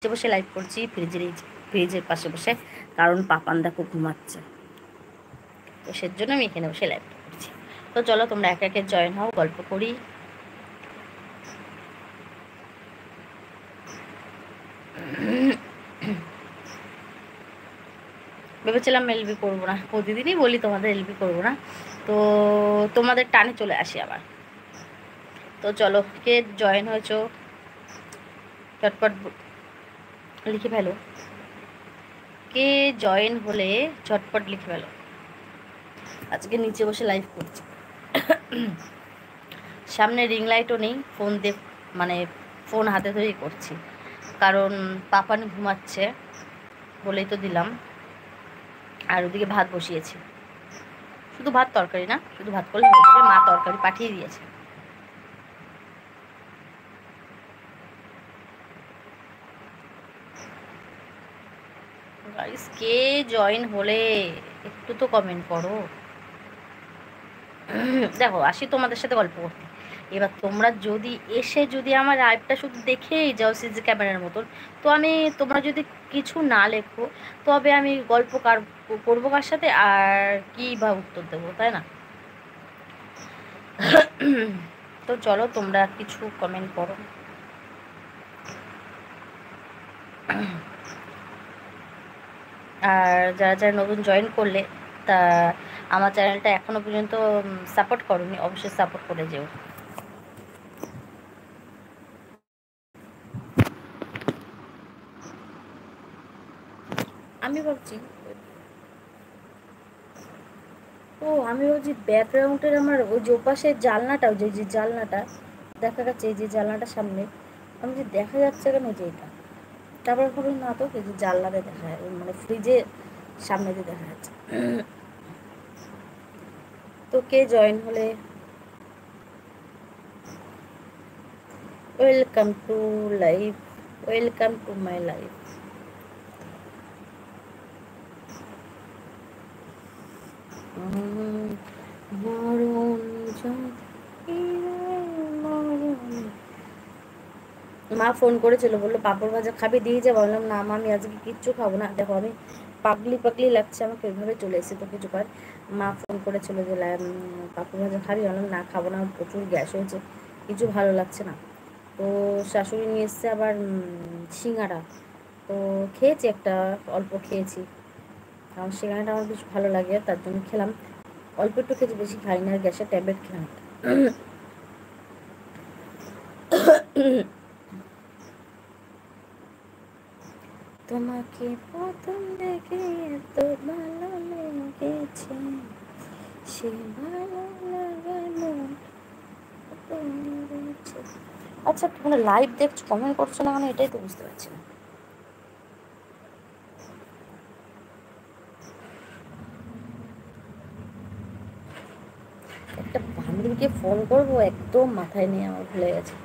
বসে লাইভ করছি ফ্রিজের পাশে বসে, কারণ পাপান দেখো ঘুমাচ্ছে, তো সেজন্য আমি এখানে বসে লাইভ করছি। তো চলো তোমরা একে একে জয়েন হও, গল্প করি। ভেবেছিলাম এলবি করবো না, প্রতিদিনই বলি তোমাদের এলবি করবো না, তো তোমাদের টানে চলে আসি আবার। তো চলো, কে জয়েন হয়েছো চটপট লিখে ফেলো, কে জয়েন হলে চটপট লিখে ফেলো। আজকে নিচে বসে লাইভ করছি, সামনে রিং লাইটও নেই, ফোন দিয়ে মানে ফোন হাতে ধরেই করছি, কারণ পাপান ঘুমাচ্ছে বলেই তো দিলাম। আর ওদিকে ভাত বসিয়েছি, শুধু ভাত তরকারি না, শুধু ভাত করলে হয়ে যাবে, মা তরকারি পাঠিয়ে দিয়েছে। গাইস কে জয়েন হলে একটু তো কমেন্ট করো। দেখো আসি তোমাদের সাথে গল্প করতে, এবার তোমরা যদি এসে যদি আমার লাইভটা শুধু দেখেই যাও সিসি ক্যামেরার মতন, তো আমি তোমরা যদি কিছু না লেখো, তবে আমি গল্প করবো কার সাথে, আর কি বা উত্তর দেবো, তাই না? তো চলো তোমরা কিছু কমেন্ট করো। আর যারা যারা নতুন জয়েন করলে, তা আমার চ্যানেলটা এখনও পর্যন্ত সাপোর্ট করোনি, অবশ্যই সাপোর্ট করে যেও। আমি ভাবছি আমি ভাবছি ব্যাকগ্রাউন্ডের আমার ওই যে ওপাশের জানলাটা, ওই যে জানলাটা দেখা যাচ্ছে, এই যে জানলাটার সামনে আমি যে দেখা যাচ্ছে কেন যে এটা, তারপর ভাবলাম না তো, এই যে জানলাতে দেখা যায়, মানে ফ্রিজের সামনে দিয়ে দেখা যাচ্ছে। তো কে জয়েন হলে welcome to life, welcome to my life. মা ফোন করেছিল, বললো পাঁপড় ভাজা খাবি, দিয়ে যাবো। বললাম না মা, আমি আজকে কিচ্ছু খাবো না, দেখো আমি পাগলি পাগলি লাগছে আমাকে, ওইভাবে চলে এসেছি তো কিছু কর। মা ফোন করেছিল যে পাঁপড় ভাজা খাবি, বললাম না খাবো না, প্রচুর গ্যাস হয়েছে, কিছু ভালো লাগছে না। তো শাশুড়ি নিয়ে এসছে আবার সিঙ্গারা, তো খেয়েছি একটা, অল্প খেয়েছি, কারণ সিঙ্গারাটা আমার বেশ ভালো লাগে, তার জন্য খেলাম। অল্প একটু খেয়েছি, বেশি খাই না, গ্যাসের ট্যাবলেট খেলাম। তোমাকে প্রথম দেখে এত ভালো লেগেছে, সে ভালো লাগানো। আচ্ছা তোমরা লাইভ দেখছো, কমেন্ট করছো না কেন, এটাই তো বুঝতে পারছি না। একটা বান্ধবীকে ফোন করবো, একদম মাথায় নিয়ে আমার ভুলে গেছে।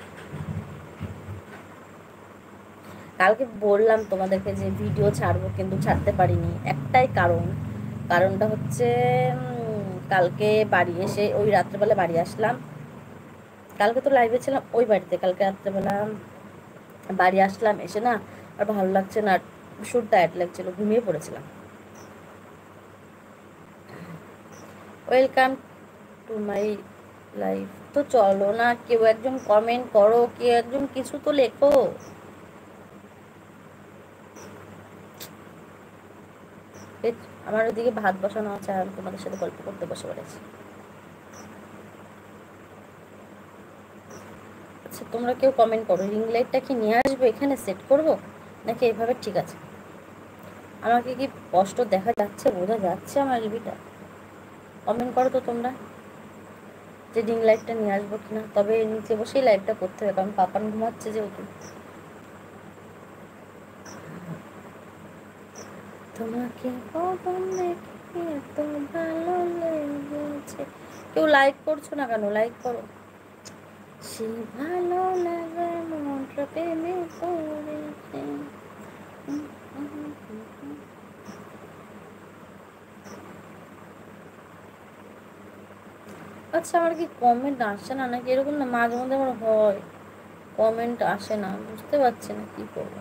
কালকে বললাম তোমাদেরকে যে ভিডিও ছাড়বো, কিন্তু ছাড়তে পারিনি, একটাই কারণটা হচ্ছে কালকে বাড়ি এসে ওই রাত্রেবেলা বাড়ি আসলাম, কালকে তো লাইভে ছিলাম ওই বাড়িতে, কালকে রাত্রেবেলা বাড়ি আসলাম, এসে না আর ভালো লাগছে না, ভীষণ টায়ার্ড লাগছিল, ঘুমিয়ে পড়েছিলাম। Welcome to my life. তো চলো না, কেউ একজন কমেন্ট করো, কেউ একজন কিছু তো লেখো। আমার ওদিকে ভাত বসানো আছে, আর তোমাদের সাথে গল্প করতে বসে পড়েছি। আচ্ছা তোমরা কেউ কমেন্ট করো, রিং লাইটটা কি নিয়ে আসবো এখানে সেট করব, নাকি এভাবে ঠিক আছে? আমাকে কি স্পষ্ট দেখা যাচ্ছে, বোঝা যাচ্ছে আমার এলবিটা? কমেন্ট করো তো তোমরা, যে রিং লাইটটা নিয়ে আসবো কিনা। তবে নিচে বসেই লাইভটা করতে হবে, কারণ পাপান ঘুমাচ্ছে যেহেতু। তোমাকে প্রথম দেখে এত ভালো লেগেছে, কেউ লাইক করছো না কেন? লাইক করো। সে ভালো লাগে মনটা প্রেমে পড়েছে। আচ্ছা আমার কি কমেন্ট আসে না, নাকি এরকম না, মাঝে মধ্যে আমার হয় কমেন্ট আসে না, বুঝতে পারছি না কি করবো।